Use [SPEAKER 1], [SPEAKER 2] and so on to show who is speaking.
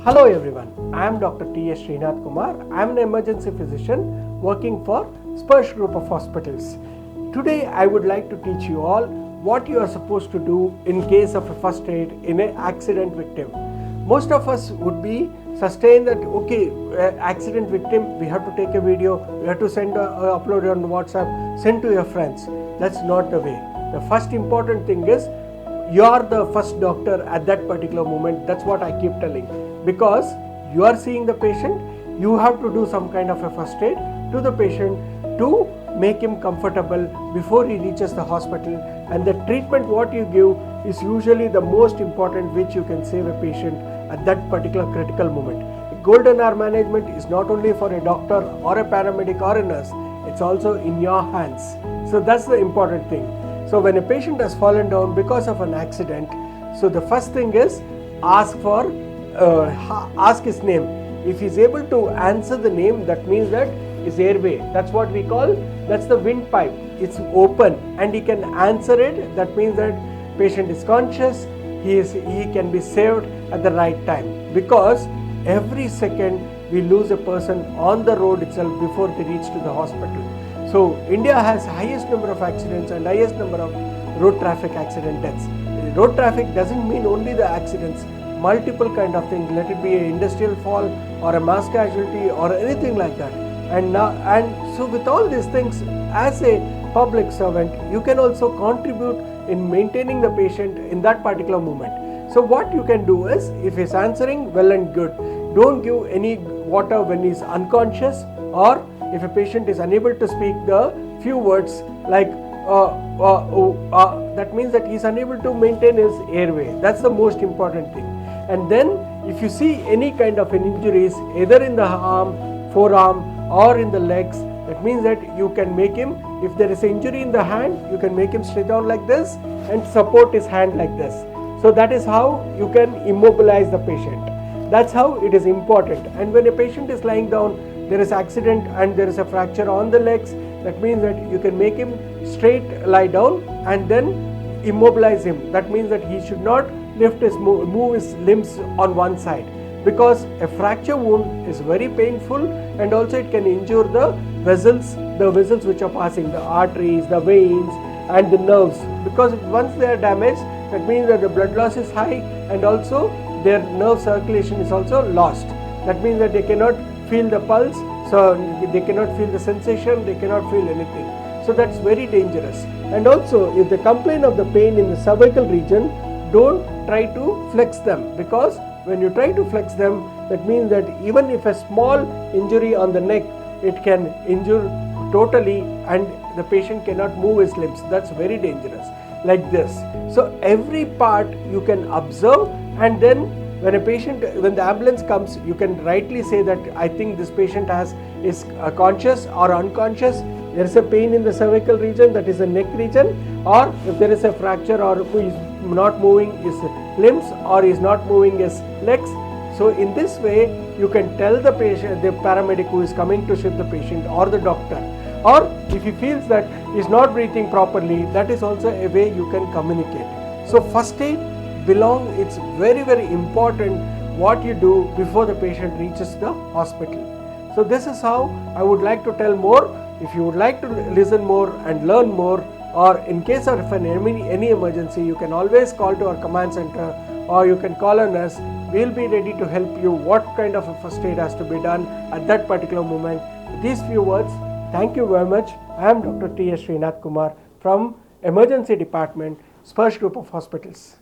[SPEAKER 1] Hello everyone, I am Dr. Srinath Kumar. I am an emergency physician working for SPARSH Group of Hospitals. Today I would like to teach you all what you are supposed to do in case of a first aid in an accident victim. Most of us would be sustained that accident victim, we have to take a video, we have to upload it on WhatsApp, send to your friends. That's not the way. The first important thing is you are the first doctor at that particular moment. That's what I keep telling. Because you are seeing the patient, you have to do some kind of a first aid to the patient to make him comfortable before he reaches the hospital. And the treatment what you give is usually the most important, which you can save a patient at that particular critical moment. Golden hour management is not only for a doctor or a paramedic or a nurse, it's also in your hands. So that's the important thing. So when a patient has fallen down because of an accident, so the first thing is ask his name. If he's able to answer the name, that means that his airway, that's what we call, that's the windpipe. It's open and he can answer it. That means that patient is conscious, he can be saved at the right time. Because every second we lose a person on the road itself before they reach to the hospital. So India has highest number of accidents and highest number of road traffic accident deaths. Road traffic doesn't mean only the accidents, multiple kind of things, let it be an industrial fall or a mass casualty or anything like that. And so with all these things, as a public servant, you can also contribute in maintaining the patient in that particular moment. So what you can do is, if he's answering, well and good. Don't give any water when he's unconscious, or if a patient is unable to speak the few words like that means that he's unable to maintain his airway. That's the most important thing. And then if you see any kind of injuries, either in the arm, forearm or in the legs, that means that you can make him, if there is an injury in the hand, you can make him sit down like this and support his hand like this. So that is how you can immobilize the patient. That's how it is important. And when a patient is lying down, there is accident and there is a fracture on the legs, that means that you can make him straight lie down and then immobilize him. That means that he should not move his limbs on one side, because a fracture wound is very painful and also it can injure the vessels which are passing, the arteries, the veins and the nerves. Because once they are damaged, that means that the blood loss is high and also their nerve circulation is also lost. That means that they cannot feel the pulse, so they cannot feel the sensation, they cannot feel anything. So that's very dangerous. And also, if they complain of the pain in the cervical region, don't try to flex them, because when you try to flex them, that means that even if a small injury on the neck, it can injure totally and the patient cannot move his limbs. That's very dangerous, like this. So every part you can observe, and then when the ambulance comes, you can rightly say that I think this patient is conscious or unconscious. There is a pain in the cervical region, that is the neck region, or if there is a fracture or who is not moving his limbs or is not moving his legs. So in this way, you can tell the patient, the paramedic who is coming to shift the patient, or the doctor, or if he feels that he is not breathing properly, that is also a way you can communicate. So first aid it's very, very important what you do before the patient reaches the hospital. So this is how I would like to tell more. If you would like to listen more and learn more, or in case of any emergency, you can always call to our command center, or you can call on us. We'll be ready to help you what kind of a first aid has to be done at that particular moment. With these few words, thank you very much. I am Dr. Srinath Kumar from Emergency Department, SPARSH Group of Hospitals.